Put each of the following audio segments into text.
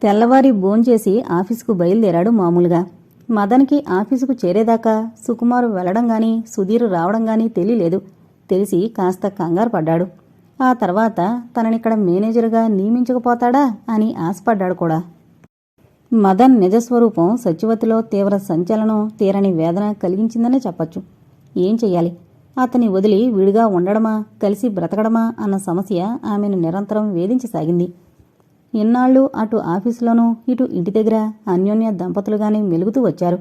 తెల్లవారి భోంచేసి ఆఫీసుకు బయలుదేరాడు మామూలుగా. మదన్కి ఆఫీసుకు చేరేదాకా సుకుమారు వెళ్లడం గాని సుధీర్ రావడం గాని తెలియలేదు. తెలిసి కాస్త కంగారు పడ్డాడు. ఆ తర్వాత తననిక్కడ మేనేజరుగా నియమించకపోతాడా అని ఆశపడ్డాడు కూడా. మదన్ నిజస్వరూపం సత్యవతిలో తీవ్ర సంచలనం, తీరని వేదన కలిగించిందనే చెప్పచ్చు. ఏం చెయ్యాలి? అతని వదిలి విడిగా ఉండడమా, కలిసి బ్రతకడమా అన్న సమస్య ఆమెను నిరంతరం వేధించసాగింది. ఇన్నాళ్లు అటు ఆఫీసులోనూ ఇటు ఇంటి దగ్గర అన్యోన్య దంపతులుగానే మెలుగుతూ వచ్చారు.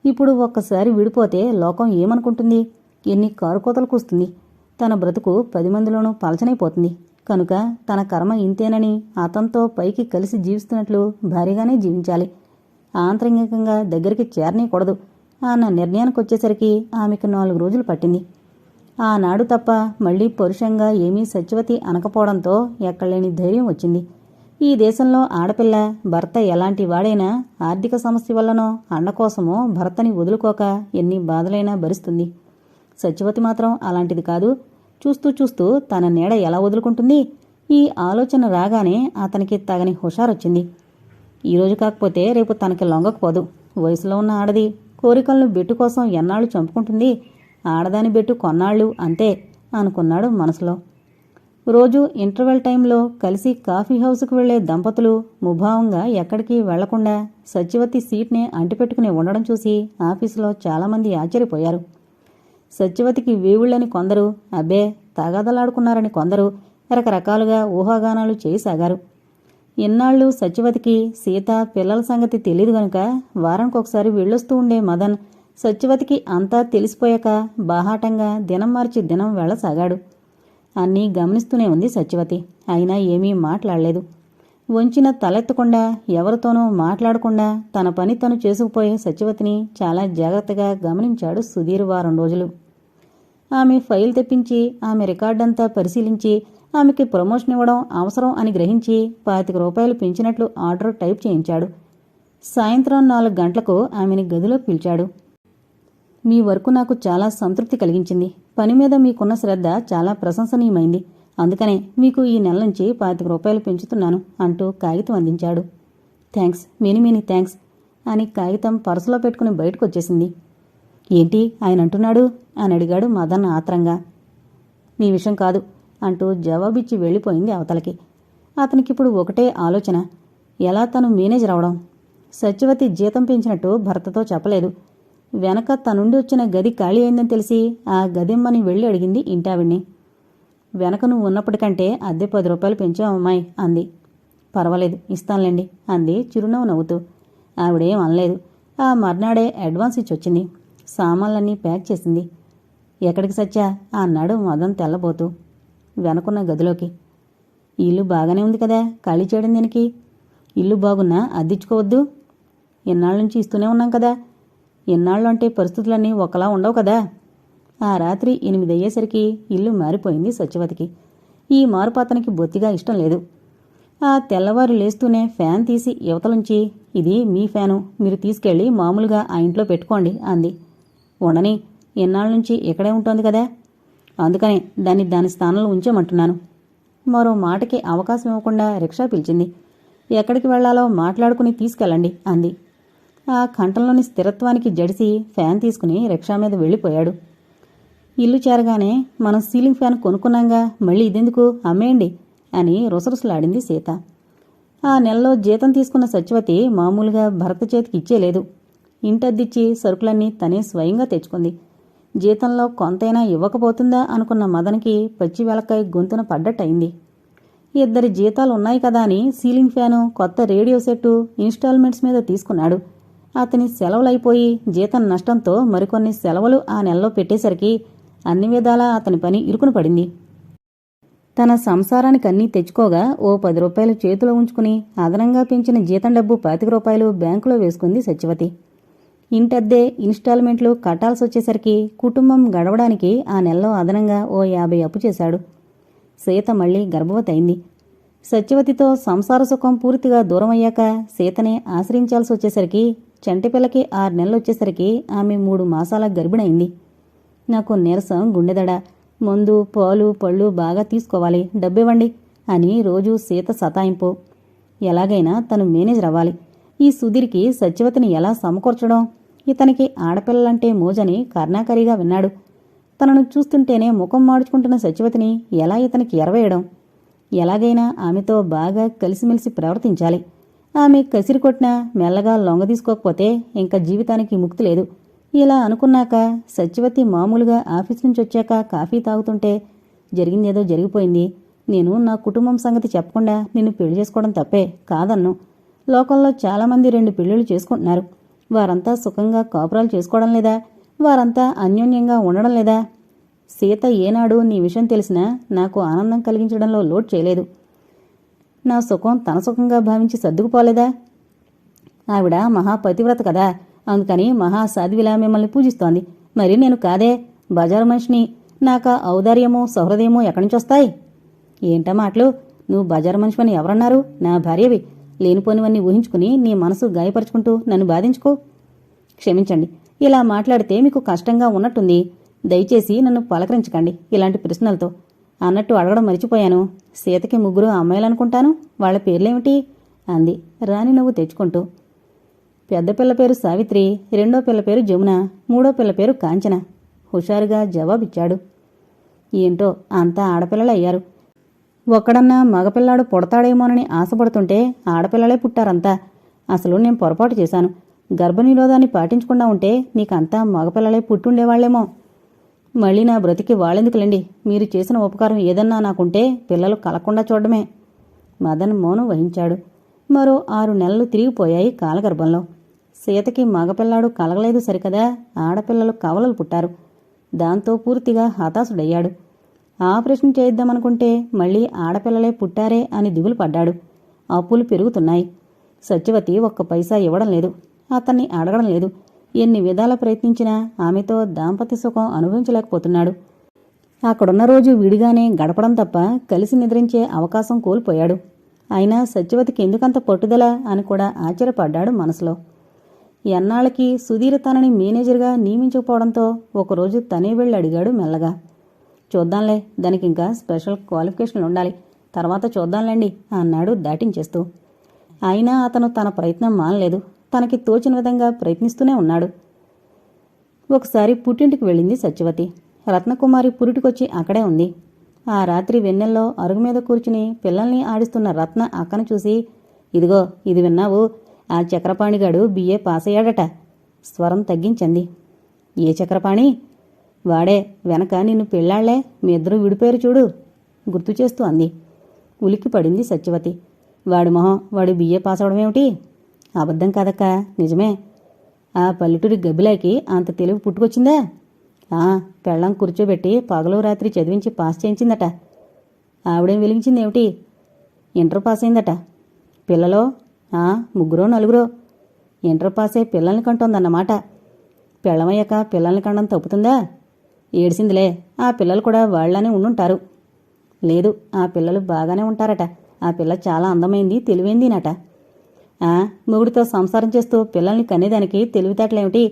ఇప్పుడు ఒక్కసారి విడిపోతే లోకం ఏమనుకుంటుంది? ఎన్ని కారుకోతలు కూస్తుంది? తన బ్రతుకు 10 మందిలోనూ పలచనైపోతుంది. కనుక తన కర్మ ఇంతేనని అతనితో పైకి కలిసి జీవిస్తున్నట్లు భారీగానే జీవించాలి. ఆంతరంగికంగా దగ్గరికి చేరనీయకూడదు అన్న నిర్ణయానికొచ్చేసరికి ఆమెకు 4 రోజులు పట్టింది. ఆనాడు తప్ప మళ్లీ పరుషంగా ఏమీ సత్యవతి అనకపోవడంతో ఎక్కడలేని ధైర్యం వచ్చింది. ఈ దేశంలో ఆడపిల్ల భర్త ఎలాంటి వాడైనా ఆర్థిక సమస్య వల్లనో అండకోసమో భర్తని వదులుకోక ఎన్ని బాధలైనా భరిస్తుంది. సత్యవతి మాత్రం అలాంటిది కాదు. చూస్తూ చూస్తూ తన నీడ ఎలా వదులుకుంటుంది? ఈ ఆలోచన రాగానే అతనికి తగని హుషారొచ్చింది. ఈరోజు కాకపోతే రేపు తనకి లొంగకపోదు. వయసులో ఉన్న ఆడది కోరికలను బెట్టు కోసం ఎన్నాళ్ళు చంపుకుంటుంది? ఆడదాని బెట్టు కొన్నాళ్ళు అంతే అనుకున్నాడు మనసులో. రోజు ఇంటర్వెల్ టైంలో కలిసి కాఫీ హౌస్కు వెళ్లే దంపతులు ముభావంగా ఎక్కడికి వెళ్లకుండా సత్యవతి సీట్నే అంటిపెట్టుకుని ఉండడం చూసి ఆఫీసులో చాలామంది ఆశ్చర్యపోయారు. సత్యవతికి వేవుళ్లని కొందరు, అబ్బే తగాదలాడుకున్నారని కొందరు రకరకాలుగా ఊహాగానాలు చేయసాగారు. ఇన్నాళ్లు సత్యవతికి సీత పిల్లల సంగతి తెలీదు గనుక వారానికొకసారి వెళ్ళొస్తూ ఉండే మదన్ సత్యవతికి అంతా తెలిసిపోయాక బాహాటంగా దినం మార్చి దినం వెళ్లసాగాడు. అన్నీ గమనిస్తూనే ఉంది సత్యవతి. అయినా ఏమీ మాట్లాడలేదు. వంచిన తలెత్తకుండా ఎవరితోనూ మాట్లాడకుండా తన పని తను చేసుకుపోయే సత్యవతిని చాలా జాగ్రత్తగా గమనించాడు సుధీర్ 4 రోజులు. ఆమె ఫైల్ తెప్పించి ఆమె రికార్డంతా పరిశీలించి ఆమెకి ప్రమోషన్ ఇవ్వడం అవసరం అని గ్రహించి 25 రూపాయలు పెంచినట్లు ఆర్డర్ టైప్ చేయించాడు. సాయంత్రం 4 గంటలకు ఆమెని గదిలో పిలిచాడు. మీ వర్క్ నాకు చాలా సంతృప్తి కలిగించింది. పని మీద మీకున్న శ్రద్ధ చాలా ప్రశంసనీయమైంది. అందుకనే మీకు ఈ నెల నుంచి 25 రూపాయలు పెంచుతున్నాను అంటూ కాగితం అందించాడు. థ్యాంక్స్, మెనీ థ్యాంక్స్ అని కాగితం పర్సులో పెట్టుకుని బయటకొచ్చేసింది. ఏంటి ఆయన అంటున్నాడు అని అడిగాడు మదన్ ఆత్రంగా. నీ విషయం కాదు అంటూ జవాబిచ్చి వెళ్ళిపోయింది అవతలకి. అతనికిప్పుడు ఒకటే ఆలోచన, ఎలా తను మేనేజర్ అవడం. సత్యవతి జీతం పెంచినట్టు భర్తతో చెప్పలేదు. వెనక తనుండి వచ్చిన గది ఖాళీ అయిందని తెలిసి ఆ గదిమ్మని వెళ్ళి అడిగింది ఇంటావిడ్ని. వెనక నువ్వు ఉన్నప్పటికంటే అద్దె 10 రూపాయలు పెంచావు అమ్మాయి అంది. పర్వాలేదు, ఇస్తానులేండి అంది చిరునవ్వు నవ్వుతూ. ఆవిడేం అనలేదు. ఆ మర్నాడే అడ్వాన్స్ ఇచ్చొచ్చింది. సామాన్లన్నీ ప్యాక్ చేసింది. ఎక్కడికి సత్యా అన్నాడు మదన్ తెల్లబోతూ. వెనకున్న గదిలోకి. ఇల్లు బాగానే ఉంది కదా, ఖాళీ చేయడం దేనికి? ఇల్లు బాగున్నా అద్దించుకోవద్దు. ఎన్నాళ్ళ నుంచి ఇస్తూనే ఉన్నాం కదా. ఎన్నాళ్ళు అంటే పరిస్థితులన్నీ ఒకలా ఉండవు కదా. ఆ రాత్రి 8 అయ్యేసరికి ఇల్లు మారిపోయింది సత్యవతికి. ఈ మార్పు అతనికి బొత్తిగా ఇష్టం లేదు. ఆ తెల్లవారు లేస్తూనే ఫ్యాన్ తీసి యువతలుంచి, ఇది మీ ఫ్యాను, మీరు తీసుకెళ్లి మామూలుగా ఆ ఇంట్లో పెట్టుకోండి అంది. ఉండని, ఎన్నాళ్ళ నుంచి ఇక్కడే ఉంటుంది కదా, అందుకనే దాని స్థానంలో ఉంచేమంటున్నాను. మరో మాటకి అవకాశం ఇవ్వకుండా రిక్షా పిలిచింది. ఎక్కడికి వెళ్లాలో మాట్లాడుకుని తీసుకెళ్ళండి అంది. ఆ కంఠంలోని స్థిరత్వానికి జడిసి ఫ్యాన్ తీసుకుని రిక్షా మీద వెళ్ళిపోయాడు. ఇల్లు చేరగానే మనం సీలింగ్ ఫ్యాన్ కొనుక్కున్నాంగా, మళ్ళీ ఇదెందుకు, అమ్మేయండి అని రుసరుసలాడింది సీత. ఆ నెలలో జీతం తీసుకున్న సత్యవతి మామూలుగా భర్త చేతికి ఇచ్చేలేదు. ఇంటద్దిచ్చి సరుకులన్నీ తనే స్వయంగా తెచ్చుకుంది. జీతంలో కొంతైనా ఇవ్వకపోతుందా అనుకున్న మదన్కి పచ్చి వెలకాయ గొంతున పడ్డట్టయింది. 2 జీతాలు ఉన్నాయి కదా అని సీలింగ్ ఫ్యాను, కొత్త రేడియో సెట్టు ఇన్స్టాల్మెంట్స్ మీద తీసుకున్నాడు. అతని సెలవులైపోయి జీతం నష్టంతో మరికొన్ని సెలవులు ఆ నెలలో పెట్టేసరికి అన్ని విధాలా అతని పని ఇరుకున పడింది. తన సంసారానికన్నీ తెచ్చుకోగా ఓ 10 రూపాయలు చేతిలో ఉంచుకుని అదనంగా పెంచిన జీతం డబ్బు 25 రూపాయలు బ్యాంకులో వేసుకుంది సత్యవతి. ఇంటద్దె ఇన్స్టాల్మెంట్లు కట్టాల్సొచ్చేసరికి కుటుంబం గడవడానికి ఆ నెలలో అదనంగా ఓ 50 అప్పు చేశాడు. సీత మళ్లీ గర్భవతి అయింది. సత్యవతితో సంసార సుఖం పూర్తిగా దూరమయ్యాక సీతనే ఆశ్రయించాల్సొచ్చేసరికి చంటిపిల్లకి 6 నెలలొచ్చేసరికి ఆమె 3 మాసాల గర్భిణయింది. నాకు నీరసం, గుండెదడ, మందు, పాలు, పళ్ళు బాగా తీసుకోవాలి, డబ్బివ్వండి అని రోజూ సీత సతాయింపు. ఎలాగైనా తను మేనేజర్ అవ్వాలి. ఈ సుధీర్కి సత్యవతిని ఎలా సమకూర్చడం? ఇతనికి ఆడపిల్లలంటే మోజని కర్ణాకరిగా విన్నాడు. తనను చూస్తుంటేనే ముఖం మాడుచుకుంటున్న సత్యవతిని ఎలా ఇతనికి ఎరవేయడం? ఎలాగైనా ఆమెతో బాగా కలిసిమెలిసి ప్రవర్తించాలి. ఆమె కసిరి కొట్టినా మెల్లగా లొంగ తీసుకోకపోతే ఇంకా జీవితానికి ముక్తి లేదు. ఇలా అనుకున్నాక సత్యవతి మామూలుగా ఆఫీస్ నుంచి వచ్చాక కాఫీ తాగుతుంటే జరిగిందేదో జరిగిపోయింది. నేను నా కుటుంబం సంగతి చెప్పకుండా నిన్ను పెళ్లి చేసుకోవడం తప్పే కాదన్ను. లోకంలో చాలామంది 2 పెళ్లిళ్ళు చేసుకుంటున్నారు. వారంతా సుఖంగా కాపురాలు చేసుకోవడం లేదా? వారంతా అన్యోన్యంగా ఉండడం లేదా? సీత ఏనాడు నీ విషయం తెలిసినా నాకు ఆనందం కలిగించడంలో లోటు చేయలేదు. నా సుఖం తన సుఖంగా భావించి సర్దుకుపోలేదా? ఆవిడ మహాపతివ్రత కదా, అందుకని మహాసాధ్విలా మిమ్మల్ని పూజిస్తోంది. మరి నేను కాదే, బజారు మనిషిని. నాకా ఔదార్యమో సౌహృదయమో ఎక్కడి నుంచొస్తాయి? ఏంటా మాటలు? నువ్వు బజారు మనిషివని ఎవరన్నారు? నా భార్యవి. లేనిపోనివన్నీ ఊహించుకుని నీ మనసు గాయపరుచుకుంటూ నన్ను బాధించుకో. క్షమించండి, ఇలా మాట్లాడితే మీకు కష్టంగా ఉన్నట్టుంది. దయచేసి నన్ను పలకరించకండి ఇలాంటి ప్రశ్నలతో. అన్నట్టు అడగడం మర్చిపోయాను. సీతకి 3 అమ్మాయిలనుకుంటాను. వాళ్ల పేర్లేమిటి? అంది రాణి నవ్వు తెచ్చుకుంటూ. పెద్ద పిల్ల పేరు సావిత్రి, రెండో పిల్ల పేరు జమున, మూడో పిల్ల పేరు కాంచన. హుషారుగా జవాబిచ్చాడు. ఏంటో అంతా ఆడపిల్లలయ్యారు. ఒక్కడన్నా మగపిల్లాడు పుడతాడేమోనని ఆశపడుతుంటే ఆడపిల్లలే పుట్టారంతా. అసలు నేను పొరపాటు చేశాను. గర్భనిరోధాన్ని పాటించకుండా ఉంటే నీకంతా మగపిల్లలే పుట్టుండేవాళ్లేమో. మళ్ళీ నా బ్రతికి వాళ్ళెందుకులేండి. మీరు చేసిన ఉపకారం ఏదన్నా నాకుంటే పిల్లలు కలకుండా చూడడమే. మదన్ మౌనం వహించాడు. మరో 6 నెలలు తిరిగిపోయాయి కాలగర్భంలో. సీతకి మగపిల్లాడు కలగలేదు సరికదా, ఆడపిల్లలు కవలలు పుట్టారు. దాంతో పూర్తిగా హతాశుడయ్యాడు. ఆపరేషన్ చేయిద్దామనుకుంటే మళ్ళీ ఆడపిల్లలే పుట్టారే అని దిగులు పడ్డాడు. అప్పులు పెరుగుతున్నాయి. సత్యవతి 1 పైసా ఇవ్వడం లేదు. అతన్ని అడగడం లేదు. ఎన్ని విధాల ప్రయత్నించినా ఆమెతో దాంపత్య సుఖం అనుభవించలేకపోతున్నాడు. అక్కడున్న రోజు విడిగానే గడపడం తప్ప కలిసి నిద్రించే అవకాశం కోల్పోయాడు. అయినా సత్యవతికి ఎందుకంత పట్టుదల అని కూడా ఆశ్చర్యపడ్డాడు మనసులో. ఎన్నాళ్ళకి సుధీర్ తనని మేనేజర్గా నియమించకపోవడంతో ఒకరోజు తనే వెళ్ళి అడిగాడు మెల్లగా. చూద్దాంలే, దానికింకా స్పెషల్ క్వాలిఫికేషన్లు ఉండాలి, తర్వాత చూద్దాంలేండి అన్నాడు దాటించేస్తూ. అయినా అతను తన ప్రయత్నం మానలేదు. తనకి తోచిన విధంగా ప్రయత్నిస్తూనే ఉన్నాడు. ఒకసారి పుట్టింటికి వెళ్ళింది సత్యవతి. రత్నకుమారి పురిటికొచ్చి అక్కడే ఉంది. ఆ రాత్రి వెన్నెల్లో అరుగు మీద కూర్చుని పిల్లల్ని ఆడిస్తున్న రత్న అక్కను చూసి, ఇదిగో ఇది విన్నావు, ఆ చక్రపాణిగాడు BA పాస్ అయ్యాడట. స్వరం తగ్గించింది. ఏ చక్రపాణి? వాడే, వెనక నిన్ను పెళ్ళాళ్లే, మీ ఇద్దరూ విడిపోయారు చూడు గుర్తు చేస్తూ అంది. ఉలిక్కి పడింది సత్యవతి. వాడు మొహం, వాడు BA పాస్ అవడమేమిటి? అబద్ధం కాదక్క, నిజమే. ఆ పల్లెటూరి గబ్బిలాకి అంత తెలివి పుట్టుకొచ్చిందా? పెళ్ళం కూర్చోబెట్టి పగలు రాత్రి చదివించి పాస్ చేయించిందట. ఆవిడేం వెలిగించిందేమిటి? ఇంటర్ పాస్ అయిందట. పిల్లలో 3 4 ఇంటర్ పాసే పిల్లల్ని కంటోందన్నమాట. పెళ్ళమయ్యాక పిల్లల్ని కండం తప్పుతుందా? ఏడిసిందిలే. ఆ పిల్లలు కూడా వాళ్లానే ఉండుంటారు. లేదు, ఆ పిల్లలు బాగానే ఉంటారట. ఆ పిల్ల చాలా అందమైంది, తెలివైందినట. మొగుడితో సంసారం చేస్తూ పిల్లల్ని కనేదానికి తెలివితేటలేమిటి?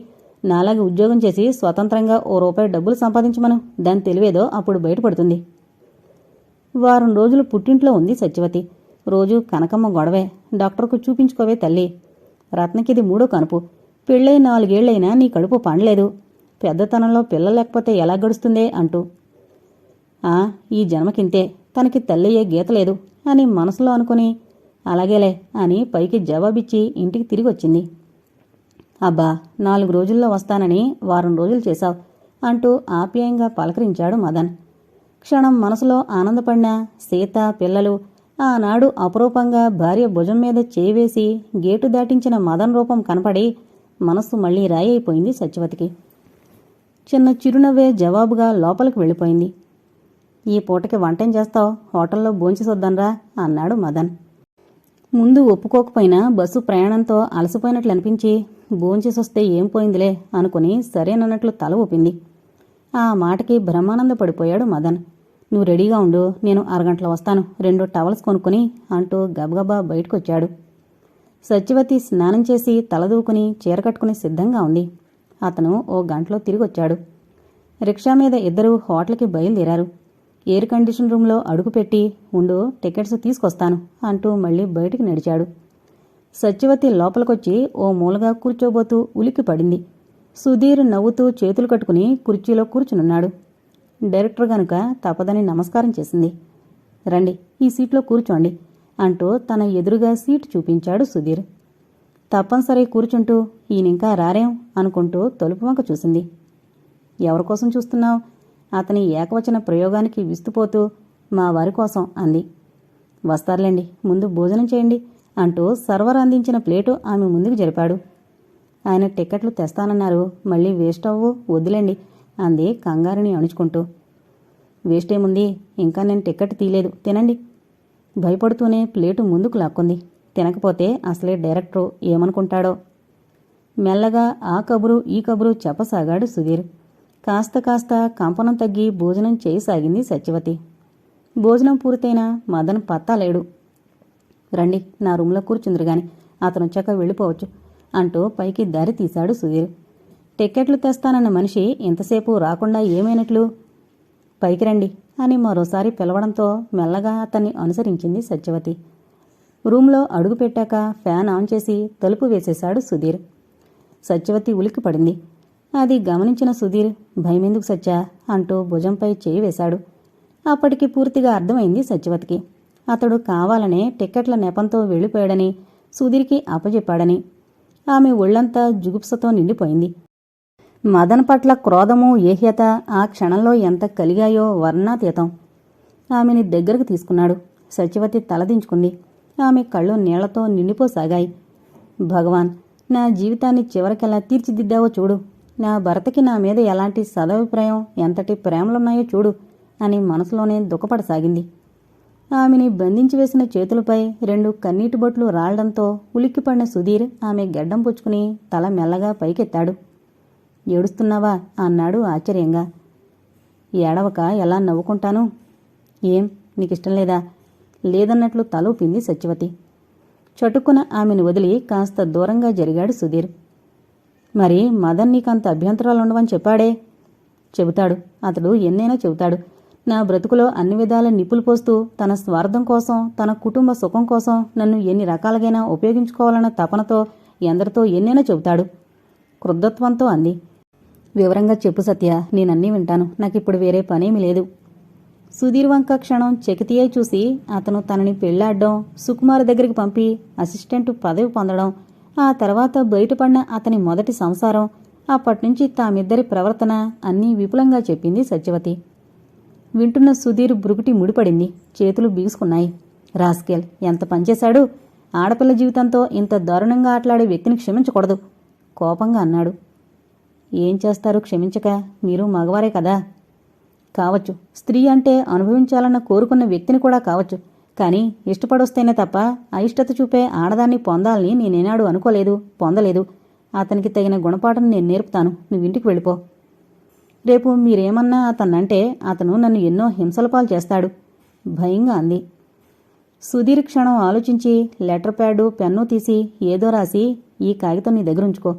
నాలాగే ఉద్యోగం చేసి స్వతంత్రంగా ₹1 డబ్బులు సంపాదించమను. దాని తెలివేదో అప్పుడు బయటపడుతుంది. వారం రోజులు పుట్టింట్లో ఉంది సత్యవతి. రోజు కనకమ్మ గొడవే. డాక్టర్కు చూపించుకోవే తల్లి. రత్నకిది 3వ కనుపు. పెళ్ళై 4 ఏళ్లైనా నీ కడుపు పండలేదు. పెద్దతనంలో పిల్లలు లేకపోతే ఎలా గడుస్తుందే అంటూ. ఈ జన్మకింతే, తనకి తల్లయ్యే గీతలేదు అని మనసులో అనుకుని అలాగేలే అని పైకి జవాబిచ్చి ఇంటికి తిరిగొచ్చింది. అబ్బా, 4 రోజుల్లో వస్తానని వారం రోజులు చేశావు అంటూ ఆప్యాయంగా పలకరించాడు మదన్. క్షణం మనసులో ఆనందపడినా సీత, పిల్లలు, ఆనాడు అపురూపంగా భార్య భుజం మీద చేయివేసి గేటు దాటించిన మదన్ రూపం కనపడి మనస్సు మళ్లీ రాయి అయిపోయింది సత్యవతికి. చిన్న చిరునవ్వే జవాబుగా లోపలికి వెళ్ళిపోయింది. ఈ పూటకి వంటేం చేస్తావు? హోటల్లో భోంచేసొద్దాన్రా అన్నాడు మదన్. ముందు ఒప్పుకోకపోయినా బస్సు ప్రయాణంతో అలసిపోయినట్లు అనిపించి భోంచేసొస్తే ఏం పోయిందిలే అనుకుని సరేనన్నట్లు తల ఊపింది. ఆ మాటకి బ్రహ్మానంద పడిపోయాడు మదన్. నువ్వు రెడీగా ఉండు, నేను అరగంటలో వస్తాను, 2 టవల్స్ కొనుక్కుని అంటూ గబగబా బయటకొచ్చాడు. సత్యవతి స్నానం చేసి తలదూకుని చీర కట్టుకుని సిద్ధంగా ఉంది. అతను ఓ గంటలో తిరిగొచ్చాడు. రిక్షా మీద ఇద్దరూ హోటల్కి బయలుదేరారు. ఎయిర్ కండిషన్ రూంలో అడుగుపెట్టి ఉండు టికెట్స్ తీసుకొస్తాను అంటూ మళ్ళీ బయటికి నడిచాడు. సత్యవతి లోపలికొచ్చి ఓ మూలగా కూర్చోబోతూ ఉలిక్కి పడింది. సుధీర్ నవ్వుతూ చేతులు కట్టుకుని కుర్చీలో కూర్చునున్నాడు. డైరెక్టర్ గనుక తప్పదని నమస్కారం చేసింది. రండి, ఈ సీట్లో కూర్చోండి అంటూ తన ఎదురుగా సీటు చూపించాడు సుధీర్. తప్పనిసరి కూర్చుంటూ ఈయనింకా రారేం అనుకుంటూ తలుపు వంక చూసింది. ఎవరికోసం చూస్తున్నావు? అతని ఏకవచన ప్రయోగానికి విస్తుపోతూ మా వారి కోసం అంది. వస్తారులేండి, ముందు భోజనం చేయండి అంటూ సర్వర్ అందించిన ప్లేటు ఆమె ముందుకు జరిపాడు. ఆయన టికెట్లు తెస్తానన్నారు, మళ్ళీ వేస్ట్ అవ్వు, వద్దులేండి అంది కంగారుని అణుచుకుంటూ. వేస్టేముంది, ఇంకా నేను టికెట్ తీయలేదు, తినండి. భయపడుతూనే ప్లేటు ముందుకు లాక్కుంది. తినకపోతే అసలే డైరెక్టరు ఏమనుకుంటాడో. మెల్లగా ఆ కబురు ఈ కబురు చెప్పసాగాడు సుధీర్. కాస్త కాస్త కంపనం తగ్గి భోజనం చేయసాగింది సత్యవతి. భోజనం పూర్తయినా మదన్ పత్తాలేడు. రండి, నా రూంలో కూర్చుందిరుగాని, అతనొచ్చాక వెళ్ళిపోవచ్చు అంటూ పైకి దారి తీశాడు సుధీర్. టిక్కెట్లు తెస్తానన్న మనిషి ఇంతసేపు రాకుండా ఏమైనట్లు? పైకి రండి అని మరోసారి పిలవడంతో మెల్లగా అతన్ని అనుసరించింది సత్యవతి. రూంలో అడుగుపెట్టాక ఫ్యాన్ ఆన్ చేసి తలుపు వేసేశాడు సుధీర్. సత్యవతి ఉలిక్కిపడింది. అది గమనించిన సుధీర్ భయమెందుకు సత్యా అంటూ భుజంపై చేయి వేశాడు. అప్పటికి పూర్తిగా అర్థమైంది సత్యవతికి. అతడు కావాలనే టిక్కెట్ల నెపంతో వెళ్ళిపోయాడని, సుధీర్కి అప్పజెప్పాడని. ఆమె ఒళ్లంతా జుగుప్సతో నిండిపోయింది. మదన్ పట్ల క్రోధము, ఏహ్యత ఆ క్షణంలో ఎంత కలిగాయో వర్ణాతీతం. ఆమెని దగ్గరకు తీసుకున్నాడు. సత్యవతి తలదించుకుంది. ఆమె కళ్ళు నీళ్లతో నిండిపోసాగాయి. భగవాన్, నా జీవితాన్ని చివరికెలా తీర్చిదిద్దావో చూడు. నా భర్తకి నా మీద ఎలాంటి సదభిప్రాయం, ఎంతటి ప్రేమలున్నాయో చూడు అని మనసులోనే దుఃఖపడసాగింది. ఆమెని బంధించి వేసిన చేతులపై 2 కన్నీటి బొట్లు రాలడంతో ఉలిక్కిపడిన సుధీర్ ఆమె గెడ్డం పుచ్చుకుని తల మెల్లగా పైకెత్తాడు. ఏడుస్తున్నావా అన్నాడు ఆశ్చర్యంగా. ఏడవక ఎలా నవ్వుకుంటాను? ఏం, నీకిష్టం లేదా? లేదన్నట్లు తల ఊపింది సత్యవతి. చటుక్కున ఆమెను వదిలి కాస్త దూరంగా జరిగాడు సుధీర్. మరి మదన్ నీకంత అభ్యంతరాలుండవని చెప్పాడే? చెబుతాడు, అతడు ఎన్నైనా చెబుతాడు. నా బ్రతుకులో అన్ని విధాల నిప్పులు పోస్తూ తన స్వార్థం కోసం, తన కుటుంబ సుఖం కోసం నన్ను ఎన్ని రకాలుగైనా ఉపయోగించుకోవాలన్న తపనతో ఎందరితో ఎన్నైనా చెబుతాడు క్రుద్ధత్వంతో అంది. వివరంగా చెప్పు సత్య, నేనన్నీ వింటాను. నాకిప్పుడు వేరే పనేమీ లేదు. సుధీర్ వంక క్షణం చెకితియై చూసి అతను తనని పెళ్లాడ్డం, సుకుమార్ దగ్గరికి పంపి అసిస్టెంటు పదవి పొందడం, ఆ తర్వాత బయటపడిన అతని మొదటి సంసారం, అప్పట్నుంచి తామిద్దరి ప్రవర్తన అన్నీ విపులంగా చెప్పింది సత్యవతి. వింటున్న సుధీర్ బ్రుకుటి ముడిపడింది. చేతులు బిగుసుకున్నాయి. రాస్కేల్, ఎంత పనిచేశాడు! ఆడపిల్ల జీవితంతో ఇంత దారుణంగా ఆటలాడే వ్యక్తిని క్షమించకూడదు కోపంగా అన్నాడు. ఏం చేస్తారు క్షమించక? మీరు మగవారే కదా. కావచ్చు, స్త్రీ అంటే అనుభవించాలన్న కోరుకున్న వ్యక్తిని కూడా కావచ్చు. కానీ ఇష్టపడొస్తేనే తప్ప అయిష్టత చూపే ఆడదాన్ని పొందాలని నేనేనాడు అనుకోలేదు, పొందలేదు. అతనికి తగిన గుణపాఠం నేను నేర్పుతాను. నువ్వింటికి వెళ్ళిపో. రేపు మీరేమన్నా అతన్నంటే అతను నన్ను ఎన్నో హింసలపాలు చేస్తాడు భయంగా అంది. సుధీర్ క్షణం ఆలోచించి లెటర్ ప్యాడు, పెన్ను తీసి ఏదో రాసి, ఈ కాగితం నీ దగ్గరుంచుకో.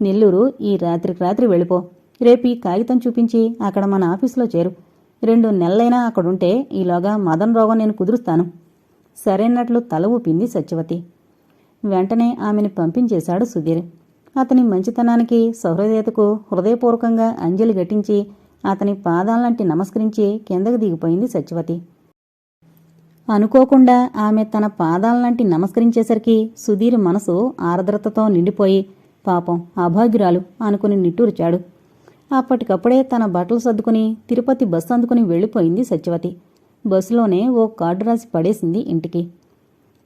నెల్లూరు ఈ రాత్రికి రాత్రి వెళ్ళిపో. రేపు ఈ కాగితం చూపించి అక్కడ మన ఆఫీసులో చేరు. 2 నెలలైనా అక్కడుంటే ఈలోగా మదన్ రోగం నేను కుదురుస్తాను. సరైనట్లు తల ఊపింది సత్యవతి. వెంటనే ఆమెను పంపించేశాడు సుధీర్. అతని మంచితనానికి, సహృదయతకు హృదయపూర్వకంగా అంజలి ఘటించి అతని పాదాలంటి నమస్కరించి కిందకు దిగిపోయింది సత్యవతి. అనుకోకుండా ఆమె తన పాదాలంటి నమస్కరించేసరికి సుధీర్ మనసు ఆర్ద్రతతో నిండిపోయి పాపం అభాగ్యురాలు అనుకుని నిట్టూర్చాడు. అప్పటికప్పుడే తన బట్టలు సర్దుకుని తిరుపతి బస్సు అందుకుని వెళ్ళిపోయింది సత్యవతి. బస్సులోనే ఓ కార్డు రాసి పడేసింది ఇంటికి.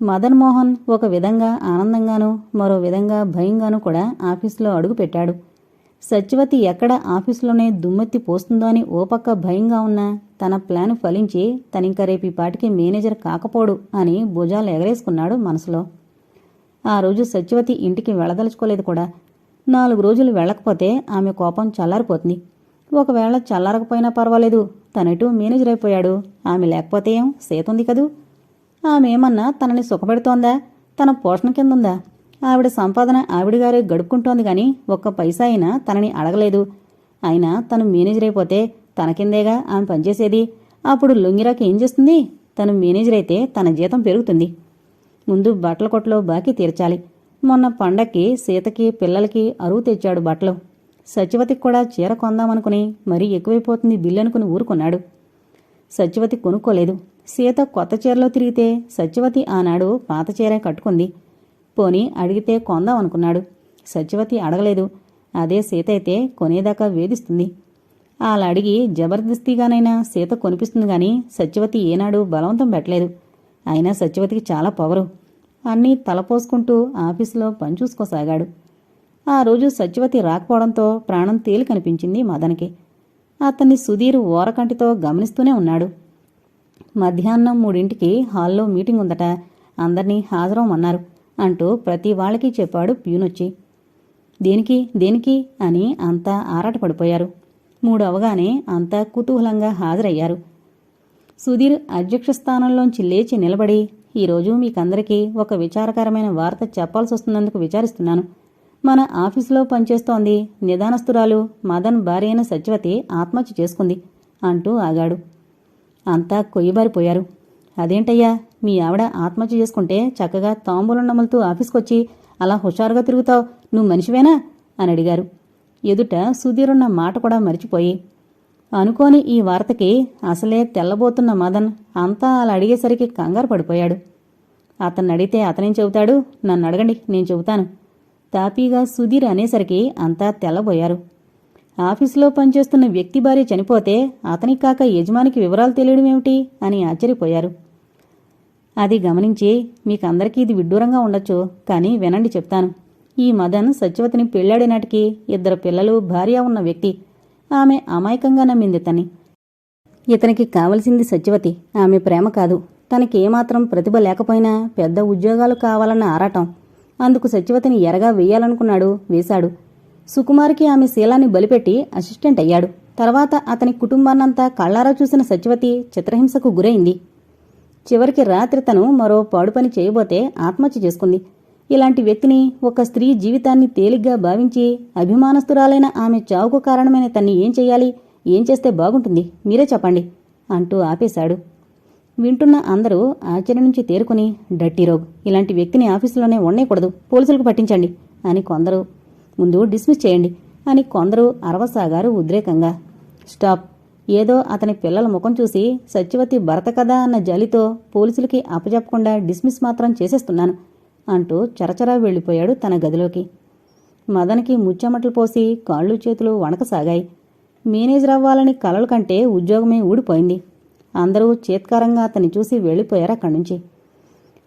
మదన్ మోహన్ ఒక విధంగా ఆనందంగానూ మరో విధంగా భయంగానూ కూడా ఆఫీసులో అడుగుపెట్టాడు. సత్యవతి ఎక్కడ ఆఫీసులోనే దుమ్మెత్తి పోస్తుందో అని ఓ పక్క భయంగా ఉన్నా తన ప్లాన్ ఫలించి తనింక రేపు ఈ పాటికి మేనేజర్ కాకపోడు అని భుజాలు ఎగరేసుకున్నాడు మనసులో. ఆ రోజు సత్యవతి ఇంటికి వెళ్ళదలుచుకోలేదు కూడా. 4 రోజులు వెళ్ళకపోతే ఆమె కోపం చల్లారిపోతుంది. ఒకవేళ చల్లారకపోయినా పర్వాలేదు, తనెటూ మేనేజర్ అయిపోయాడు. ఆమె లేకపోతే ఏం, సేతుంది కదూ. ఆమె ఏమన్నా తనని సుఖపెడుతోందా? తన పోషణ కిందుందా? ఆవిడ సంపాదన ఆవిడగారే గడుపుకుంటోంది గాని ఒక్క పైసా అయినా తనని అడగలేదు. అయినా తను మేనేజర్ అయిపోతే తన కిందేగా ఆమె పనిచేసేది. అప్పుడు లొంగిరాక ఏం చేస్తుంది? తను మేనేజర్ అయితే తన జీతం పెరుగుతుంది. ముందు బట్టల కొట్లో బాకీ తీర్చాలి. మొన్న పండక్కి సీతకి పిల్లలకి అరువు తెచ్చాడు బట్టలు. సత్యవతికి కూడా చీర కొందామనుకుని మరీ ఎక్కువైపోతుంది బిల్లు అనుకుని ఊరుకున్నాడు. సత్యవతి కొనుక్కోలేదు. సీత కొత్త చీరలో తిరిగితే సత్యవతి ఆనాడు పాత చీరే కట్టుకుంది. పోని అడిగితే కొందామనుకున్నాడు. సత్యవతి అడగలేదు. అదే సీత అయితే కొనేదాకా వేధిస్తుంది. అలా అడిగి జబర్దస్తిగానైనా సీత కొనిపిస్తుంది గాని సత్యవతి ఏనాడు బలవంతం పెట్టలేదు. అయినా సత్యవతికి చాలా పొగరు. అన్నీ తలపోసుకుంటూ ఆఫీసులో పనిచూసుకోసాగాడు. ఆ రోజు సత్యవతి రాకపోవడంతో ప్రాణం తేలికనిపించింది మదన్కి. అతన్ని సుధీర్ ఓరకంటితో గమనిస్తూనే ఉన్నాడు. మధ్యాహ్నం 3ంటికి హాల్లో మీటింగ్ ఉందట, అందర్నీ హాజరవమన్నారు అంటూ ప్రతి వాళ్ళకి చెప్పాడు ప్యూనొచ్చి. దేనికి దేనికి అని అంతా ఆరాటపడిపోయారు. 3 అవగానే అంతా కుతూహలంగా హాజరయ్యారు. సుధీర్ అధ్యక్ష స్థానంలోంచి లేచి నిలబడి, ఈరోజు మీకందరికీ ఒక విచారకరమైన వార్త చెప్పాల్సొస్తున్నందుకు విచారిస్తున్నాను. మన ఆఫీసులో పనిచేస్తోంది నిదానస్తురాలు మదన్ భార్య అయిన సత్యవతి ఆత్మహత్య చేసుకుంది అంటూ ఆగాడు. అంతా కొయ్యబారిపోయారు. అదేంటయ్యా, మీ ఆవిడ ఆత్మహత్య చేసుకుంటే చక్కగా తాంబూలం నములుతూ ఆఫీస్కొచ్చి అలా హుషారుగా తిరుగుతావు, నువ్వు మనిషివేనా అని అడిగారు. ఎదుట సుధీరున్న మాట కూడా మరిచిపోయి. అనుకోని ఈ వార్తకి అసలే తెల్లబోతున్న మదన్ అంతా అలా అడిగేసరికి కంగారు పడిపోయాడు. అతన్ని అడిగితే అతనేం చెబుతాడు? నన్ను అడగండి, నేను చెబుతాను. తాపీగా సుధీర్ అనేసరికి అంతా తెల్లబోయారు. ఆఫీసులో పనిచేస్తున్న వ్యక్తి భార్య చనిపోతే అతనికి కాక యజమానికి వివరాలు తెలియడమేమిటి అని ఆశ్చర్యపోయారు. అది గమనించి, మీకందరికీ ఇది విడ్డూరంగా ఉండొచ్చు, కానీ వినండి చెప్తాను. ఈ మదన్ సత్యవతిని పెళ్లాడే నాటికి 2 పిల్లలు భార్య ఉన్న వ్యక్తి. ఆమె అమాయకంగా నమ్మింది ఇతన్ని. ఇతనికి కావలసింది సత్యవతి, ఆమె ప్రేమ కాదు. తనకేమాత్రం ప్రతిభ లేకపోయినా పెద్ద ఉద్యోగాలు కావాలన్న ఆరాటం. అందుకు సత్యవతిని ఎరగా వేయాలనుకున్నాడు, వేశాడు. సుకుమార్కి ఆమె శీలాన్ని బలిపెట్టి అసిస్టెంట్ అయ్యాడు. తర్వాత అతని కుటుంబాన్నంతా కళ్లారా చూసిన సత్యవతి చిత్రహింసకు గురైంది. చివరికి రాత్రి తను మరో పాడుపని చేయబోతే ఆత్మహత్య చేసుకుంది. ఇలాంటి వ్యక్తిని, ఒక స్త్రీ జీవితాన్ని తేలిగ్గా భావించి అభిమానస్తురాలైన ఆమె చావుకు కారణమైన తన్ని ఏం చెయ్యాలి, ఏం చేస్తే బాగుంటుంది, మీరే చెప్పండి అంటూ ఆపేశాడు. వింటున్న అందరూ ఆశ్చర్యం నుంచి తేరుకుని, డర్టీ రోగ్, ఇలాంటి వ్యక్తిని ఆఫీసులోనే ఉండకూడదు, పోలీసులకు పట్టించండి అని కొందరు, ముందు డిస్మిస్ చేయండి అని కొందరు అరవసాగారు ఉద్రేకంగా. స్టాప్, ఏదో అతని పిల్లల ముఖం చూసి సత్యవతి భర్త కదా అన్న జాలితో పోలీసులకి అప్పజెప్పకుండా డిస్మిస్ మాత్రం చేసేస్తున్నాను అంటూ చరచరా వెళ్లిపోయాడు తన గదిలోకి. మదన్కి ముచ్చెమటలు పోసి కాళ్ళు చేతులు వణకసాగాయి. మేనేజర్ అవ్వాలని కలలు కంటే ఉద్యోగమే ఊడిపోయింది. అందరూ చేత్కారంగా అతన్ని చూసి వెళ్లిపోయారు అక్కడి నుంచి.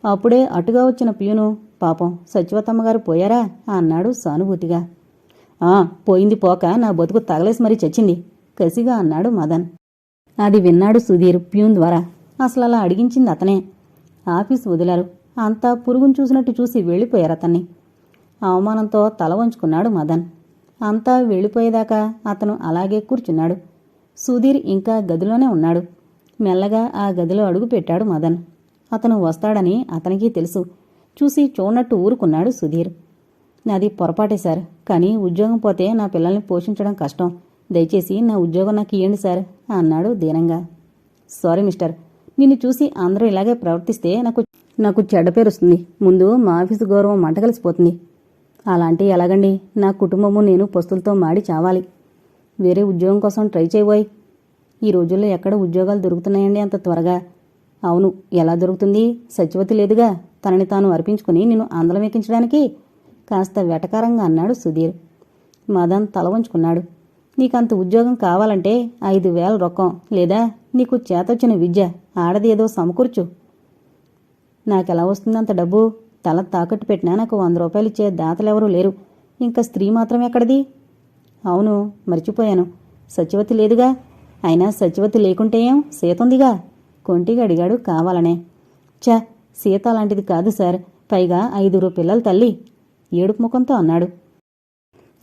అప్పుడే అటుగా వచ్చిన ప్యూను, పాపం సత్యవతమ్మగారు పోయారా అన్నాడు సానుభూతిగా. పోయింది పోక నా బతుకు తగలేసి మరీ చచ్చింది కసిగా అన్నాడు మదన్. అది విన్నాడు సుధీర్ ప్యూన్ ద్వారా. అసలలా అడిగించింది అతనే. ఆఫీసు వదిలారు. అంతా పురుగును చూసినట్టు చూసి వెళ్లిపోయారు అతన్ని. అవమానంతో తల వంచుకున్నాడు మదన్. అంతా వెళ్లిపోయేదాకా అతను అలాగే కూర్చున్నాడు. సుధీర్ ఇంకా గదిలోనే ఉన్నాడు. మెల్లగా ఆ గదిలో అడుగు పెట్టాడు మదన్. అతను వస్తాడని అతనికి తెలుసు. చూసి చూడనట్టు ఊరుకున్నాడు సుధీర్. నాది పొరపాటే సార్, కానీ ఉద్యోగం పోతే నా పిల్లల్ని పోషించడం కష్టం. దయచేసి నా ఉద్యోగం నాకు ఇయ్యండి సార్ అన్నాడు దీనంగా. సారీ మిస్టర్, నిన్ను చూసి అందరూ ఇలాగే ప్రవర్తిస్తే నాకు చెడ్డ పేరు వస్తుంది. ముందు మా ఆఫీసు గౌరవం మంటగలిసిపోతుంది. అలాంటి ఎలాగండి, నా కుటుంబము నేను పస్తులతో మాడి చావాలి. వేరే ఉద్యోగం కోసం ట్రై చేయబోయ్. ఈ రోజుల్లో ఎక్కడ ఉద్యోగాలు దొరుకుతున్నాయండి అంత త్వరగా? అవును, ఎలా దొరుకుతుంది? సత్యవతి లేదుగా తనని తాను అర్పించుకుని నిన్ను అందలం ఎక్కించడానికి కాస్త వెటకారంగా అన్నాడు సుధీర్. మదన్ తల వంచుకున్నాడు. నీకంత ఉద్యోగం కావాలంటే 5,000 రొక్కం, లేదా నీకు చేతొచ్చిన విద్య ఆడది ఏదో సమకూర్చు. నాకెలా వస్తుందంత డబ్బు? తల తాకట్టు పెట్టినా నాకు 100 రూపాయలు ఇచ్చే దాతలెవరూ లేరు. ఇంకా స్త్రీ మాత్రం ఎక్కడిది? అవును, మర్చిపోయాను, సత్యవతి లేదుగా. అయినా సత్యవతి లేకుంటే ఏం, సీతుందిగా కొంటిగా అడిగాడు కావాలనే. సీత అలాంటిది కాదు సార్, పైగా 5 పిల్లల తల్లి ఏడుపు ముఖంతో అన్నాడు.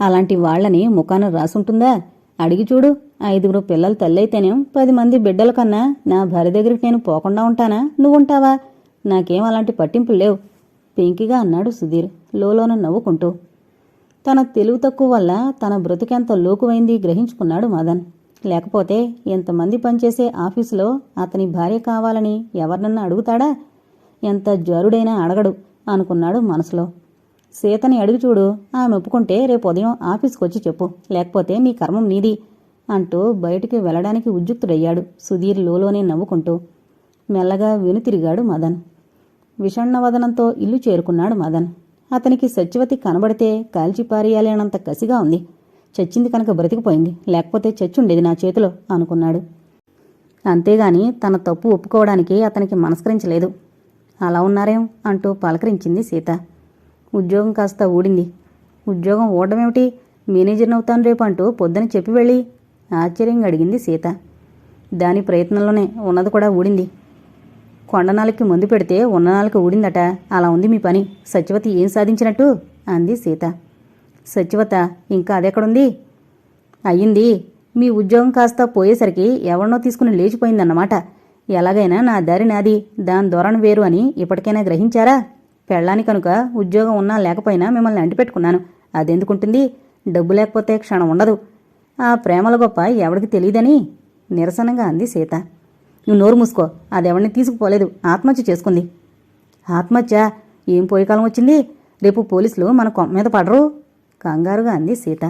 అలాంటి వాళ్లని ముఖాన రాసుంటుందా? అడిగి చూడు. 5 పిల్లల తల్లైతేనేం 10 మంది బిడ్డల కన్నా నా భార్య దగ్గరికి నేను పోకుండా ఉంటానా? నువ్వుంటావా? నాకేం అలాంటి పట్టింపులు లేవు పెంకిగా అన్నాడు సుధీర్ లోలోన నవ్వుకుంటూ. తన తెలివి తక్కువ వల్ల తన బ్రతుకెంత లోకువైంది గ్రహించుకున్నాడు మదన్. లేకపోతే ఎంతమంది పనిచేసే ఆఫీసులో అతని భార్య కావాలని ఎవరినన్నా అడుగుతాడా? ఎంత జరుడైనా అడగడు అనుకున్నాడు మనసులో. సీతని అడిగి చూడు, ఆమె ఒప్పుకుంటే రేపు ఉదయం ఆఫీస్కొచ్చి చెప్పు, లేకపోతే నీ కర్మం నీది అంటూ బయటికి వెళ్లడానికి ఉద్యుక్తుడయ్యాడు సుధీర్ లోలోనే నవ్వుకుంటూ. మెల్లగా వెనుతిరిగాడు మదన్. విషణ్ణవదనంతో ఇల్లు చేరుకున్నాడు మదన్. అతనికి సత్యవతి కనబడితే కాల్చిపారేయాలి అన్నంత కసిగా ఉంది. చచ్చింది కనుక బ్రతికిపోయింది, లేకపోతే చచ్చుండేది నా చేతిలో అనుకున్నాడు. అంతేగాని తన తప్పు ఒప్పుకోవడానికి అతనికి మనస్కరించలేదు. అలా ఉన్నారేం అంటూ పలకరించింది సీత. ఉద్యోగం కాస్త ఊడింది. ఉద్యోగం ఊడమేమిటి? మేనేజర్నవుతాను రేపు అంటూ పొద్దున చెప్పి వెళ్ళి ఆశ్చర్యంగా అడిగింది సీత. దాని ప్రయత్నంలోనే ఉన్నది కూడా ఊడింది. కొండనాలకి మందు పెడితే ఉన్ననాలకి ఊడిందట. అలా ఉంది మీ పని. సత్యవతి ఏం సాధించినట్టు అంది సీత. సత్యవత ఇంకా అదెక్కడుంది? అయ్యింది. మీ ఉద్యోగం కాస్త పోయేసరికి ఎవరినో తీసుకుని లేచిపోయిందన్నమాట. ఎలాగైనా నా దారి నాది, దాని ధోరణి వేరు అని ఇప్పటికైనా గ్రహించారా? పెళ్ళాని కనుక ఉద్యోగం ఉన్నా లేకపోయినా మిమ్మల్ని అంటిపెట్టుకున్నాను. అదెందుకుంటుంది? డబ్బు లేకపోతే క్షణం ఉండదు. ఆ ప్రేమల గొప్ప ఎవడికి తెలియదని నిరసనగా అంది సీత. నువ్వు నోరు మూసుకో. అదెవడిని తీసుకుపోలేదు, ఆత్మహత్య చేసుకుంది. ఆత్మహత్య? ఏం పోయేకాలం వచ్చింది? రేపు పోలీసులు మన కొమ్మ మీద పడరు కంగారుగా అంది సీత.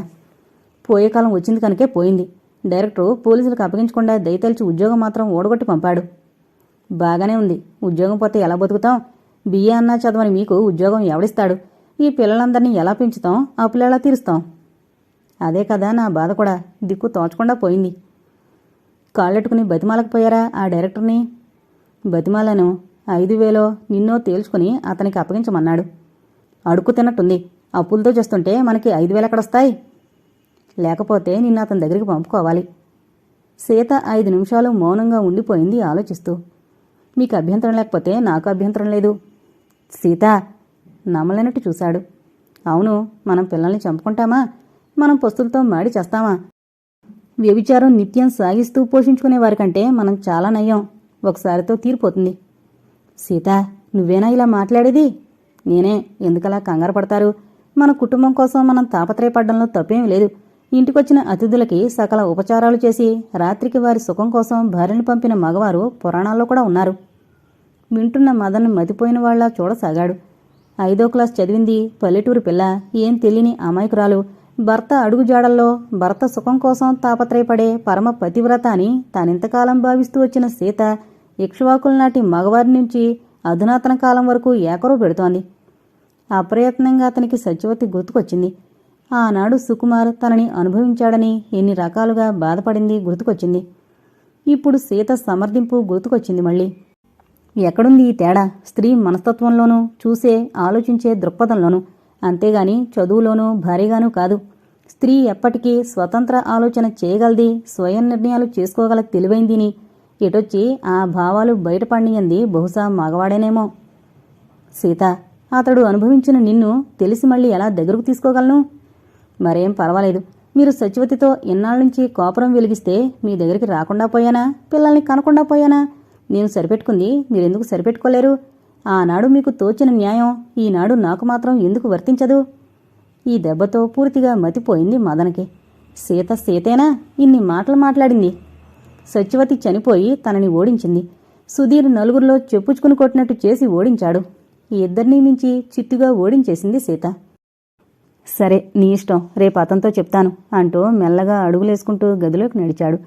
పోయేకాలం వచ్చింది కనుకే పోయింది. డైరెక్టరు పోలీసులకు అప్పగించకుండా దయతలిచి ఉద్యోగం మాత్రం ఓడగొట్టి పంపాడు. బాగానే ఉంది. ఉద్యోగం పోతే ఎలా బతుకుతాం? బిఏ అన్నా చదవని మీకు ఉద్యోగం ఎవడిస్తాడు? ఈ పిల్లలందరినీ ఎలా పెంచుతాం? అప్పులు ఎలా తీరుస్తాం? అదే కదా నా బాధ కూడా. దిక్కు తోచకుండా పోయింది. కాళ్ళెట్టుకుని బతిమాలకపోయారా ఆ డైరెక్టర్ని? బతిమాలను. 5,000 నిన్నో తేల్చుకుని అతనికి అప్పగించమన్నాడు. అడుక్కు తిన్నట్టుంది. అప్పులతో చేస్తుంటే మనకి 5,000 ఎక్కడొస్తాయి? లేకపోతే నిన్ను అతని దగ్గరికి పంపుకోవాలి. సీత 5 నిమిషాలు మౌనంగా ఉండిపోయింది ఆలోచిస్తూ. మీకు అభ్యంతరం లేకపోతే నాకు అభ్యంతరం లేదు. సీత నమ్మలేనట్టు చూశాడు. అవును, మనం పిల్లల్ని చంపుకుంటామా? మనం పస్తులతో మాడి చేస్తామా? వ్యభిచారం నిత్యం సాగిస్తూ పోషించుకునేవారికంటే మనం చాలా నయ్యం. ఒకసారితో తీరిపోతుంది. సీత నువ్వేనా ఇలా మాట్లాడేది? నేనే. ఎందుకలా కంగారు పడతారు? మన కుటుంబం కోసం మనం తాపత్రయపడ్డంలో తప్పేమీ లేదు. ఇంటికొచ్చిన అతిథులకి సకల ఉపచారాలు చేసి రాత్రికి వారి సుఖం కోసం భార్యను పంపిన మగవారు పురాణాల్లో కూడా ఉన్నారు. వింటున్న మదన్ మతిపోయిన వాళ్లా చూడసాగాడు. 5వ క్లాస్ చదివింది, పల్లెటూరు పిల్ల, ఏం తెలియని అమాయకురాలు, భర్త అడుగుజాడల్లో భర్త సుఖం కోసం తాపత్రయపడే పరమ పతివ్రత అని తానింతకాలం భావిస్తూ వచ్చిన సీత ఇక్ష్వాకుల నాటి మగవారి నుంచి అధునాతన కాలం వరకు ఏకరూ పెడుతోంది. అప్రయత్నంగా అతనికి సత్యవతి గుర్తుకొచ్చింది. ఆనాడు సుకుమార్ తనని అనుభవించాడని ఎన్ని రకాలుగా బాధపడింది గుర్తుకొచ్చింది. ఇప్పుడు సీత సమర్థింపు గుర్తుకొచ్చింది మళ్ళీ. ఎక్కడుంది ఈ తేడా? స్త్రీ మనస్తత్వంలోనూ, చూసే ఆలోచించే దృక్పథంలోనూ, అంతేగాని చదువులోనూ భారీగానూ కాదు. స్త్రీ ఎప్పటికీ స్వతంత్ర ఆలోచన చేయగలది, స్వయం నిర్ణయాలు చేసుకోగల తెలివైందిని. ఎటొచ్చి ఆ భావాలు బయటపడియంది బహుశా మగవాడేనేమో. సీత అతడు అనుభవించిన నిన్ను తెలిసి మళ్ళీ ఎలా దగ్గరకు తీసుకోగలను? మరేం పర్వాలేదు. మీరు సత్యవతితో ఇన్నాళ్ళ కోపరం వెలిగిస్తే మీ దగ్గరికి రాకుండా పోయానా? పిల్లల్ని కనకుండా పోయానా? నేను సరిపెట్టుకుంది మీరెందుకు సరిపెట్టుకోలేరు? ఆనాడు మీకు తోచిన న్యాయం ఈనాడు నాకు మాత్రం ఎందుకు వర్తించదు? ఈ దెబ్బతో పూర్తిగా మతిపోయింది మదనకి. సీత సీతేనా ఇన్ని మాటలు మాట్లాడింది? సత్యవతి చనిపోయి తనని ఓడించింది. సుధీర్ నలుగురిలో చెప్పుచుకుని కొట్టినట్టు చేసి ఓడించాడు. ఈ ఇద్దరినీ మించి చిత్తుగా ఓడించేసింది సీత. సరే నీ ఇష్టం, రేపు అతనితో చెప్తాను అంటూ మెల్లగా అడుగులేసుకుంటూ గదిలోకి నడిచాడు.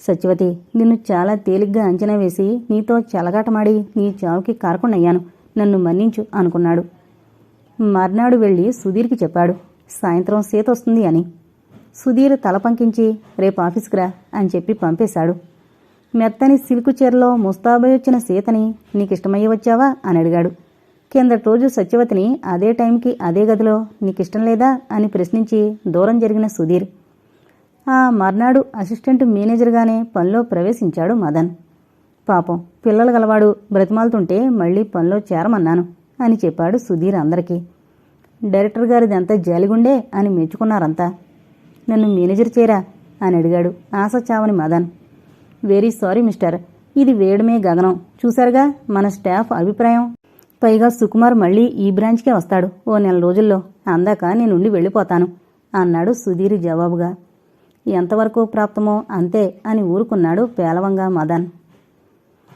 సత్యవతి నిన్ను చాలా తేలిగ్గా అంచనా వేసి నీతో చెలగాటమాడి నీ చావుకి కారకుండయ్యాను. నన్ను మన్నించు అనుకున్నాడు. మర్నాడు వెళ్లి సుధీర్కి చెప్పాడు సాయంత్రం సీత వస్తుంది అని. సుధీర్ తల పంకించి రేపు ఆఫీస్కి రా అని చెప్పి పంపేశాడు. మెత్తని సిల్కు చీరలో ముస్తాబై వచ్చిన సీతని నీకిష్టమయ్యి వచ్చావా అని అడిగాడు. కిందటి రోజు సత్యవతిని అదే టైంకి అదే గదిలో నీకిష్టం లేదా అని ప్రశ్నించి దూరం జరిగిన సుధీర్. ఆ మర్నాడు అసిస్టెంట్ మేనేజర్గానే పనిలో ప్రవేశించాడు మదన్. పాపం పిల్లలు గలవాడు, బ్రతిమాలుతుంటే మళ్లీ పనిలో చేరమన్నాను అని చెప్పాడు సుధీర్ అందరికీ. డైరెక్టర్ గారిదంతా జాలిగుండే అని మెచ్చుకున్నారంతా. నన్ను మేనేజర్ చేరా అని అడిగాడు ఆశ చావని మదన్. వెరీ సారీ మిస్టర్, ఇది వేయడమే గగనం. చూశారుగా మన స్టాఫ్ అభిప్రాయం. పైగా సుకుమార్ మళ్లీ ఈ బ్రాంచ్కే వస్తాడు ఓ నెల రోజుల్లో. అందాక నేనుండి వెళ్ళిపోతాను అన్నాడు సుధీర్ జవాబుగా. ఎంతవరకు ప్రాప్తమో అంతే అని ఊరుకున్నాడు పేలవంగా మదన్.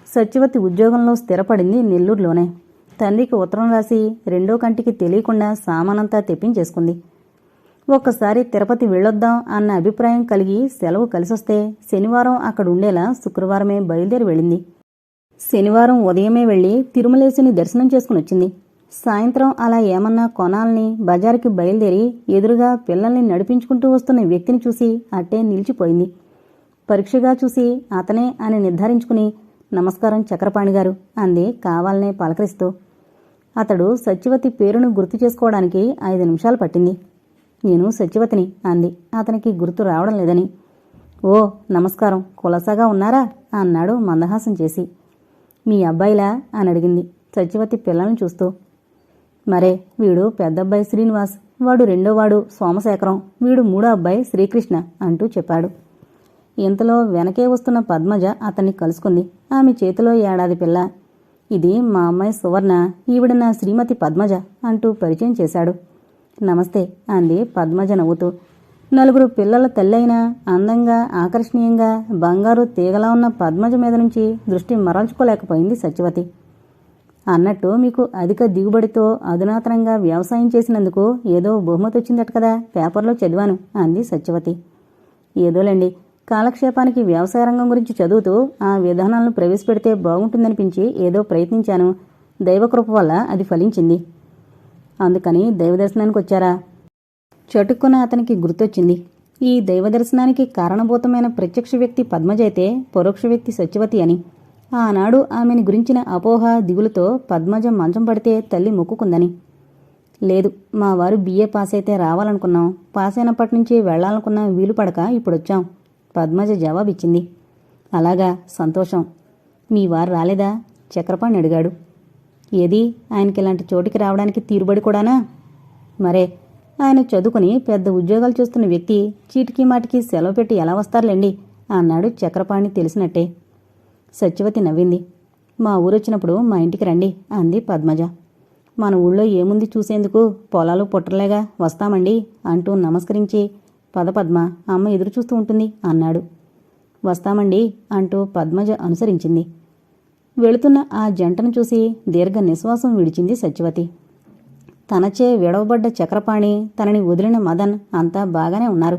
సత్యవతి ఉద్యోగంలో స్థిరపడింది నెల్లూరులోనే. తండ్రికి ఉత్తరం రాసి రెండో కంటికి తెలియకుండా సామానంతా తెప్పించేసుకుంది. ఒక్కసారి తిరుపతి వెళ్ళొద్దాం అన్న అభిప్రాయం కలిగి సెలవు కలిసొస్తే శనివారం అక్కడ ఉండేలా శుక్రవారమే బయలుదేరి వెళ్ళింది. శనివారం ఉదయమే వెళ్లి తిరుమలేశుని దర్శనం చేసుకుని వచ్చింది. సాయంత్రం అలా ఏమన్నా కొనాలని బజారుకి బయలుదేరి ఎదురుగా పిల్లల్ని నడిపించుకుంటూ వస్తున్న వ్యక్తిని చూసి అట్టే నిలిచిపోయింది. పరీక్షగా చూసి అతనే అని నిర్ధారించుకుని, నమస్కారం చక్రపాణి గారు అంది కావాలనే పలకరిస్తూ. అతడు సత్యవతి పేరును గుర్తు చేసుకోవడానికి 5 నిమిషాలు పట్టింది. నేను సత్యవతిని అంది, అతనికి గుర్తు రావడం లేదని. ఓ నమస్కారం, కులసాగా ఉన్నారా అన్నాడు మందహాసం చేసి. మీ అబ్బాయిలా అని అడిగింది సత్యవతి పిల్లల్ని చూస్తూ. మరే, వీడు పెద్దబ్బాయి శ్రీనివాస్, వాడు రెండోవాడు సోమశేఖరం, వీడు మూడో అబ్బాయి శ్రీకృష్ణ అంటూ చెప్పాడు. ఇంతలో వెనకే వస్తున్న పద్మజ అతన్ని కలుసుకుంది. ఆమె చేతిలో ఏడాది పిల్ల. ఇది మా అమ్మాయి సువర్ణ, ఈవిడ నా శ్రీమతి పద్మజ అంటూ పరిచయం చేశాడు. నమస్తే అంది పద్మజ నవ్వుతూ. 4 పిల్లల తల్లైనా అందంగా ఆకర్షణీయంగా బంగారు తీగలా ఉన్న పద్మజ మీద నుంచి దృష్టి మరల్చుకోలేకపోయింది సత్యవతి. అన్నట్టు మీకు అధిక దిగుబడితో అధునాతనంగా వ్యవసాయం చేసినందుకు ఏదో బహుమతి వచ్చిందట కదా, పేపర్లో చదివాను అంది సత్యవతి. ఏదోలేండి, కాలక్షేపానికి వ్యవసాయ రంగం గురించి చదువుతూ ఆ విధానాలను ప్రవేశపెడితే బాగుంటుందనిపించి ఏదో ప్రయత్నించాను. దైవకృప వల్ల అది ఫలించింది. అందుకని దైవదర్శనానికి వచ్చారా? చటుక్కున అతనికి గుర్తొచ్చింది. ఈ దైవదర్శనానికి కారణభూతమైన ప్రత్యక్ష వ్యక్తి పద్మజ అయితే పరోక్ష వ్యక్తి సత్యవతి అని. ఆనాడు ఆమెని గురించిన అపోహ దిగులుతో పద్మజ మంచం పడితే తల్లి మొక్కుకుందని. లేదు, మా వారు BA పాస్ అయితే రావాలనుకున్నాం, పాస్ అయినప్పటి నుంచి వెళ్లాలనుకున్న వీలు పడక ఇప్పుడొచ్చాం పద్మజ జవాబిచ్చింది. అలాగా, సంతోషం. మీ వారు రాలేదా? చక్రపాణి అడిగాడు. ఏది, ఆయనకి ఇలాంటి చోటికి రావడానికి తీరుబడి కూడానా? మరే, ఆయన చదువుకుని పెద్ద ఉద్యోగాలు చూస్తున్న వ్యక్తి చీటికి మాటికి సెలవు పెట్టి ఎలా వస్తారులేండి అన్నాడు చక్రపాణి తెలిసినట్టే. సత్యవతి నవ్వింది. మా ఊరొచ్చినప్పుడు మా ఇంటికి రండి అంది పద్మజ. మన ఊళ్ళో ఏముంది చూసేందుకు, పొలాలు పుట్టలేగా, వస్తామండి అంటూ నమస్కరించి, పద పద్మ, అమ్మ ఎదురు చూస్తూ ఉంటుంది అన్నాడు. వస్తామండి అంటూ పద్మజ అనుసరించింది. వెళుతున్న ఆ జంటను చూసి దీర్ఘ నిశ్వాసం విడిచింది సత్యవతి. తనచే విడవబడ్డ చక్రపాణి, తనని వదిలిన మదన్ అంతా బాగానే ఉన్నారు.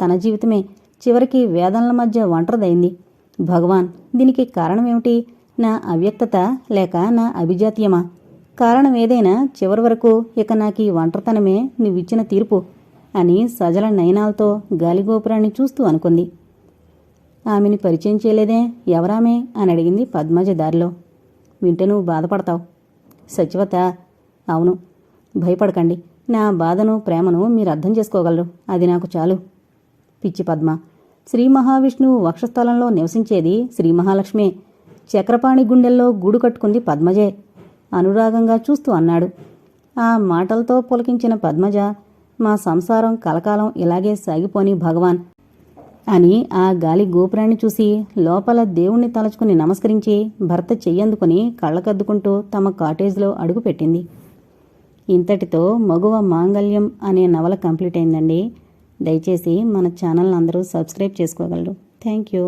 తన జీవితమే చివరికి వేదనల మధ్య ఒంటరిదైంది. భగవాన్, దీనికి కారణమేమిటి? నా అవ్యక్తత లేక నా అభిజాత్యమా? కారణం ఏదైనా చివరి వరకు ఇక నాకీ ఒంటరితనమే నువ్విచ్చిన తీర్పు అని సజల నయనాలతో గాలిగోపురాన్ని చూస్తూ అనుకుంది. ఆమెని పరిచయం చేయలేదే, ఎవరామే అని అడిగింది పద్మజ దారిలో. వింటే నువ్వు బాధపడతావు. సత్యవత, అవును, భయపడకండి. నా బాధను ప్రేమను మీరు అర్థం చేసుకోగలరు, అది నాకు చాలు. పిచ్చి పద్మ, శ్రీ మహావిష్ణువు వక్షస్థలంలో నివసించేది శ్రీ మహాలక్ష్మే. చక్రపాణి గుండెల్లో గూడు కట్టుకుంది పద్మజే అనురాగంగా చూస్తూ అన్నాడు. ఆ మాటలతో పులకించిన పద్మజ, మా సంసారం కలకాలం ఇలాగే సాగిపోని భగవాన్ అని ఆ గాలి గోపురాన్ని చూసి లోపల దేవుణ్ణి తలుచుకుని నమస్కరించి భర్త చెయ్యందుకుని కళ్ళకద్దుకుంటూ తమ కాటేజ్లో అడుగుపెట్టింది. ఇంతటితో మగువ మాంగళ్యం అనే నవల కంప్లీట్ అయిందండి. దయచేసి మన ఛానల్ అందరూ సబ్స్క్రైబ్ చేసుకోగలరు. Thank you.